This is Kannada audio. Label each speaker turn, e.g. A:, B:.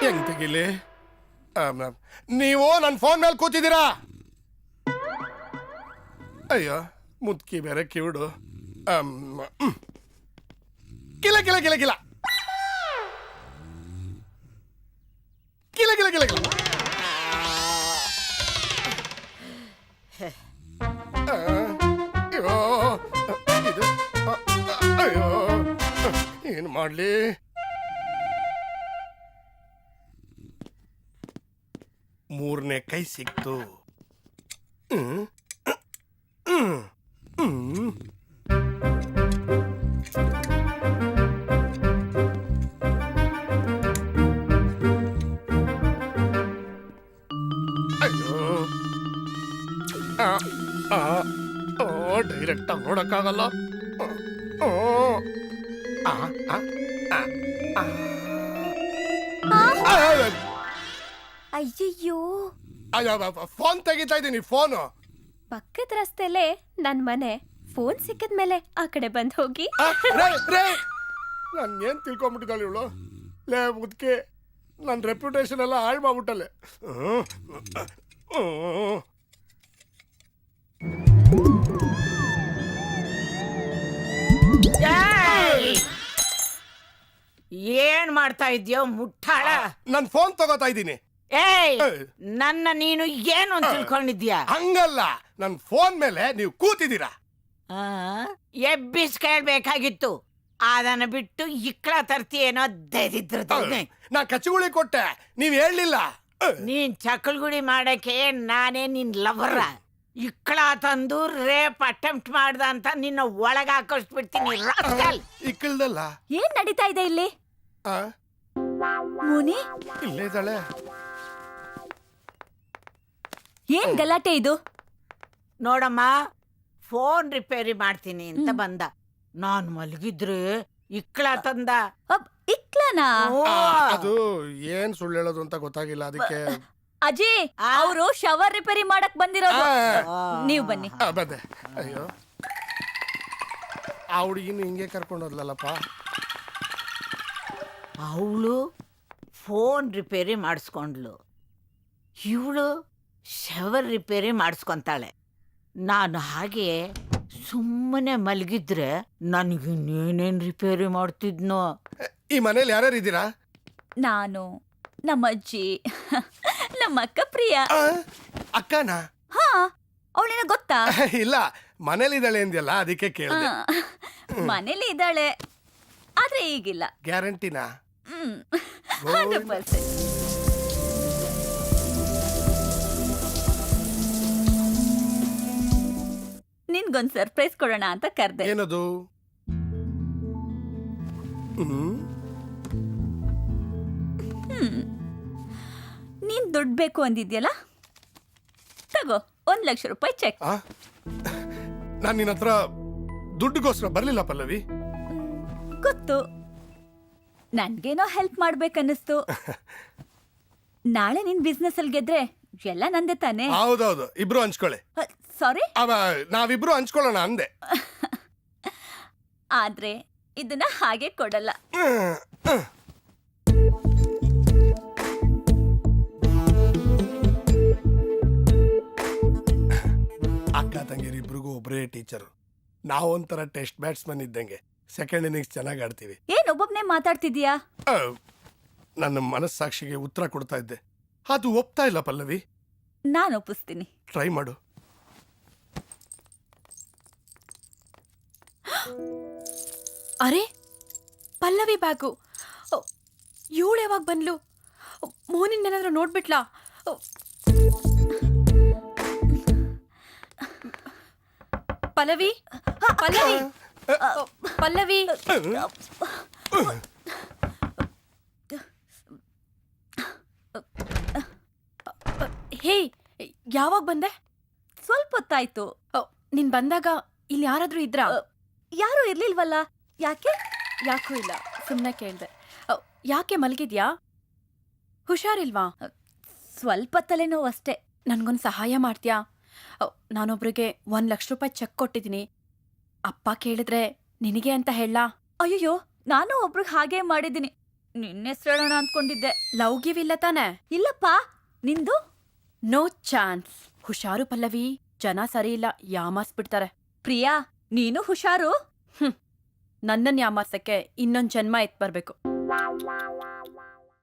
A: ಹೆಂಗ್ ತೆಗಿಲಿ? ನೀವು ನನ್ನ ಫೋನ್ ಮೇಲೆ ಕೂತಿದ್ದೀರಾ? ಅಯ್ಯೋ ಮುದ್ಕಿ ಬೇರೆ ಕಿವಿಡು. ಕಿಲ ಕಿಲ ಕಿಲ ಕಿಲ ಕಿಲ ಕಿಲ ಕಿಲ ಕಿಲ. ಅಯ್ಯೋ ಇದು ಅಯ್ಯೋ ಏನು ಮಾಡ್ಲಿ? ಮೂರನೇ ಕೈ ಸಿಕ್ತು. ಅಯ್ಯೋ ಡೈರೆಕ್ಟ್ ಆಗಿ ನೋಡಕ್ಕಾಗಲ್ಲ.
B: ಅಯ್ಯಯ್ಯೋ,
A: ಫೋನ್ ತೆಗಿತಾ ಇದ್ದೀನಿ. ಫೋನು
B: ಪಕ್ಕದ ರಸ್ತೆಲೆ ನನ್ ಮನೆ. ಫೋನ್ ಸಿಕ್ಕಿದ್ಮೇಲೆ ಆ ಕಡೆ ಬಂದ್ ಹೋಗಿ.
A: ನಾನು ಏನ್ ತಿಳ್ಕೊಂಬಿಟ್ಟಿದ್ದಾಳೆ ಇವಳು. ಲೇ ಮುದ್ಕೆ, ನನ್ನ ರೆಪ್ಯುಟೇಷನ್ ಎಲ್ಲ ಹಾಳು ಮಾಡ್ಬಿಟ್ಟಲೆ.
C: ಏನ್ ಮಾಡ್ತಾ ಇದ್ಯೋ ಮುಟ್ಟಾಳ?
A: ನನ್ ಫೋನ್ ತಗೋತಾ ಇದ್ದೀನಿ.
C: ಏಯ್, ನನ್ನ ನೀನು ಏನು ಅಂತ ತಿಳ್ಕೊಂಡಿದ್ಯಾ?
A: ಹಂಗಲ್ಲ, ನನ್ ಫೋನ್ ಮೇಲೆ ನೀವು ಕೂತಿದ್ದೀರಾ.
C: ಎಬ್ಬಿಸ್ ಕೇಳ್ಬೇಕಾಗಿತ್ತು. ಅದನ್ನ ಬಿಟ್ಟು ಇಕ್ಳ ತರ್ತೀಯೇನೋ ದೈದಿದ್ರು.
A: ನಾ ಕಚ್ಚುಗುಳಿ ಕೊಟ್ಟೆ, ನೀವ್ ಹೇಳಲಿಲ್ಲ.
C: ನೀನ್ ಚಕ್ಕಲ್ಗುಡಿ ಮಾಡಕ್ಕೆ ನಾನೇ ನಿನ್ ಲವರ. ಇಕ್ಳ ತಂದು ರೇಪ್ ಅಟೆಂಪ್ಟ್ ಮಾಡ್ದ ಅಂತ ನಿನ್ನ ಒಳಗ ಹಾಕಿಸ್ಬಿಡ್ತೀನಿ.
A: ಇಕ್ಕಳ್ದಲ್ಲ.
B: ಏನ್ ನಡೀತಾ ಇದೆ ಇಲ್ಲಿ? ಮುನಿ,
A: ಇಲ್ಲೇ ಇದ್ದಾಳೆ.
B: ಏನ್ ಗಲಾಟೆ ಇದು?
C: ನೋಡಮ್ಮ, ಫೋನ್ ರಿಪೇರಿ ಮಾಡ್ತೀನಿ ಅಂತ ಬಂದ. ನಾನ್ ಮಲಗಿದ್ರೆ ಇಕ್ಳ ತಂದ.
B: ಇಕ್ಲನಾ?
A: ಅದು ಏನ್ ಸುಳ್ಳು ಹೇಳೋದು ಅಂತ ಗೊತ್ತಾಗಿಲ್ಲ, ಅದಕ್ಕೆ.
B: ಅಜಿ, ಅವರು ಶವರ್ ರಿಪೇರಿ ಮಾಡಕ್ ಬಂದಿರೋದು. ನೀವ್ ಬನ್ನಿ.
A: ಬಂದೆ. ಅಯ್ಯೋ, ಆ ಹುಡುಗಿನ ಹಿಂಗೆ ಕರ್ಕೊಂಡೋದ್ಲಲ್ಲಪ್ಪ.
C: ಅವಳು ಫೋನ್ ರಿಪೇರಿ ಮಾಡಿಸ್ಕೊಂಡ್ಲು, ಇವಳು ಶವರ್ ರಿಪೇರಿ ಮಾಡಿಸ್ಕೊಂತಾಳೆ. ನಾನು ಹಾಗೆ ಸುಮ್ಮನೆ ಮಲಗಿದ್ರೆ ನನಗಿನ್ನೇನೇನ್ ರಿಪೇರಿ ಮಾಡ್ತಿದ್ನೋ.
A: ಈ ಮನೇಲಿ ಯಾರ್ಯಾರು ಇದ್ದೀರಾ?
B: ನಾನು, ನಮ್ಮ ಅಜ್ಜಿ, ನಮ್ಮ ಅಕ್ಕ ಪ್ರಿಯಾ.
A: ಅಕ್ಕನಾ?
B: ಹಾ, ಅವಳೇನ ಗೊತ್ತಾ?
A: ಇಲ್ಲ, ಮನೇಲಿ ಇದ್ದಾಳೆ ಅಂದ್ಯಲ್ಲ, ಅದಕ್ಕೆ ಕೇಳಿದೆ.
B: ಮನೇಲಿ ಇದ್ದಾಳೆ, ಆದ್ರೆ ಈಗಿಲ್ಲ.
A: ಗ್ಯಾರಂಟಿನಾ?
B: 100%. ನಿನ್ಗೊಂದ್ ಸರ್ಪ್ರೈಸ್ ಕೊಡೋಣ ಅಂತ ಕರ್ದೆ.
A: ಏನದು?
B: ನೀನ್ ದುಡ್ಡು ಬೇಕು ಅಂದಿದ್ಯಲ್ಲ, ತಗೋ 1 ಲಕ್ಷ ರೂಪಾಯಿ ಚೆಕ್.
A: ನಾನು ನಿನ್ನ ಹತ್ರ ದುಡ್ಡುಗೋಸ್ಕರ ಬರ್ಲಿಲ್ಲ ಪಲ್ಲವಿ.
B: ಗೊತ್ತು, ನನ್ಗೇನೋ ಹೆಲ್ಪ್ ಮಾಡ್ಬೇಕನ್ನಿಸ್ತು. ನಾಳೆ ನಿನ್ ಬಿಸ್ನೆಸ್ ಅಲ್ಲಿ ಗೆದ್ರೆ ಎಲ್ಲ ನಂದೆ ತಾನೆ?
A: ಹೌದೌದು, ಇಬ್ರು ಹಂಚ್ಕೊಳ್ಳಿ.
B: ಸಾರಿ,
A: ನಾವಿಬ್ರು ಹಂಚ್ಕೊಳ್ಳೋಣ ಅಂದೆ.
B: ಆದ್ರೆ ಇದನ್ನ ಹಾಗೆ ಕೊಡಲ್ಲ.
A: ಅಕ್ಕ ತಂಗಿರಿಬ್ರಿಗೂ ಒಬ್ಬರೇ ಟೀಚರು. ನಾವೊಂಥರ ಟೆಸ್ಟ್ ಬ್ಯಾಟ್ಸ್ಮನ್ ಇದ್ದಂಗೆ. ಸೆಕೆಂಡ್ ಇನ್ನಿಂಗ್ಸ್ ಚೆನ್ನಾಗಿ ಆಡ್ತೀವಿ.
B: ಏನ್ ಒಬ್ಬೊಬ್ನೇ ಮಾತಾಡ್ತಿದ್ಯಾ?
A: ನನ್ನ ಮನಸ್ಸಾಕ್ಷಿಗೆ ಉತ್ತರ ಕೊಡ್ತಾ ಇದ್ದೆ, ಅದು ಒಪ್ತಾ ಇಲ್ಲ ಪಲ್ಲವಿ.
B: ನಾನು ಒಪ್ಪಿಸ್ತೀನಿ,
A: ಟ್ರೈ ಮಾಡು.
D: ಅರೆ, ಪಲ್ಲವಿ ಬ್ಯಾಗು. ಇವಳು ಯಾವಾಗ ಬಂದ್ಲು? ಮೋನಿನ್ ಏನಾದ್ರೂ ನೋಡ್ಬಿಟ್ಲಾ? ಪಲ್ಲವಿ, ಪಲ್ಲವಿ, ಪಲ್ಲವಿ. ಹೇ, ಯಾವಾಗ ಬಂದೆ?
B: ಸ್ವಲ್ಪ ಹೊತ್ತಾಯ್ತು.
D: ನೀನ್ ಬಂದಾಗ ಇಲ್ಲಿ ಯಾರಾದ್ರೂ ಇದ್ರಾ?
B: ಯಾರು ಇರ್ಲಿಲ್ವಲ್ಲ. ಯಾಕೆ?
D: ಯಾಕೂ ಇಲ್ಲ, ಸುಮ್ಮನೆ ಕೇಳ್ದೆ. ಯಾಕೆ ಮಲಗಿದ್ಯಾ? ಹುಷಾರಿಲ್ವಾ?
B: ಸ್ವಲ್ಪ ತಲೆನೋವು ಅಷ್ಟೇ.
D: ನನ್ಗೊಂದು ಸಹಾಯ ಮಾಡ್ತೀಯಾ? ನಾನೊಬ್ರಿಗೆ 1 ಲಕ್ಷ ರೂಪಾಯಿ ಚೆಕ್ ಕೊಟ್ಟಿದ್ದೀನಿ. ಅಪ್ಪ ಕೇಳಿದ್ರೆ ನಿನಗೆ ಅಂತ ಹೇಳಲಾ?
B: ಅಯ್ಯೋ, ನಾನು ಒಬ್ರಿಗೆ ಹಾಗೆ ಮಾಡಿದ್ದೀನಿ. ನಿನ್ನ ಹೆಸ್ರು ಹೇಳೋಣ ಅಂದ್ಕೊಂಡಿದ್ದೆ.
D: ಲವ್ ಗಿವ್ ಇಲ್ಲ ತಾನೆ?
B: ಇಲ್ಲಪ್ಪ, ನಿಂದು?
D: No chance. ಹುಷಾರು ಪಲ್ಲವಿ, ಜನ ಸರಿ ಇಲ್ಲ, ಯಾಮಾರ್ಸ್ಬಿಡ್ತಾರೆ.
B: ಪ್ರಿಯಾ, ನೀನು ಹುಷಾರು.
D: ನನ್ನನ್ ಯಾಮಾರ್ಸಕ್ಕೆ ಇನ್ನೊಂದ್ ಜನ್ಮ ಎತ್ ಬರ್ಬೇಕು.